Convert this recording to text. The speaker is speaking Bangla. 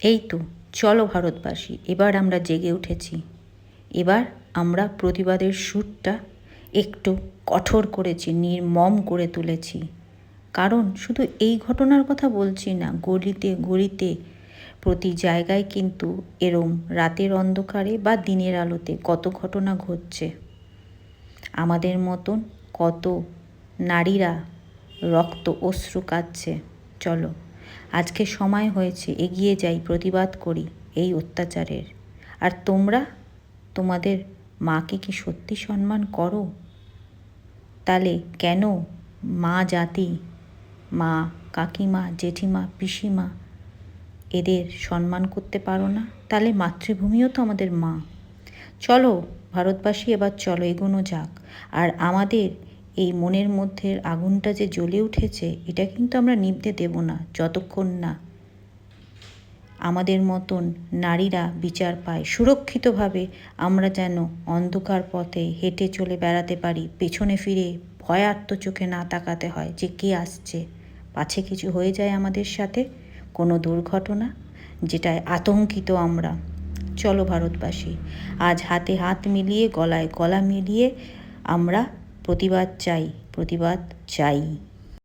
এই তো, চলো ভারতবাসী, এবার আমরা জেগে উঠেছি। এবার আমরা প্রতিবাদের সুরটা একটু কঠোর করেছি, নির্মম করে তুলেছি। কারণ শুধু এই ঘটনার কথা বলছি না, গলিতে গলিতে প্রতি জায়গায় কিন্তু এরম রাতের অন্ধকারে বা দিনের আলোতে কত ঘটনা ঘটছে। আমাদের মতন কত নারীরা রক্ত অশ্রু কাঁদছে। চলো, আজকে সময় হয়েছে, এগিয়ে যাই, প্রতিবাদ করি এই অত্যাচারের। আর তোমরা তোমাদের মাকে কি সত্যি সম্মান করো? তাহলে কেন মা জাতি, মা, কাকিমা, জেঠিমা, পিসিমা এদের সম্মান করতে পারো না? তাহলে মাতৃভূমিও তো আমাদের মা। চলো ভারতবাসী, এবার চলো, এগোনো যাক। আর আমাদের এই মনের মধ্যে আগুনটা যে জ্বলে উঠেছে, এটা কিন্তু আমরা নিভতে দেব না যতক্ষণ না আমাদের মতন নারীরা বিচার পায়। সুরক্ষিতভাবে আমরা যেন অন্ধকার পথে হেঁটে চলে বেড়াতে পারি, পেছনে ফিরে ভয়ার্ত চোখে না তাকাতে হয় যে কে আসছে, পাছে কিছু হয়ে যায় আমাদের সাথে, কোনো দুর্ঘটনা, যেটায় আতঙ্কিত আমরা। চলো ভারতবাসী, আজ হাতে হাত মিলিয়ে, গলায় গলা মিলিয়ে আমরা প্রতিবাদ চাই, প্রতিবাদ চাই।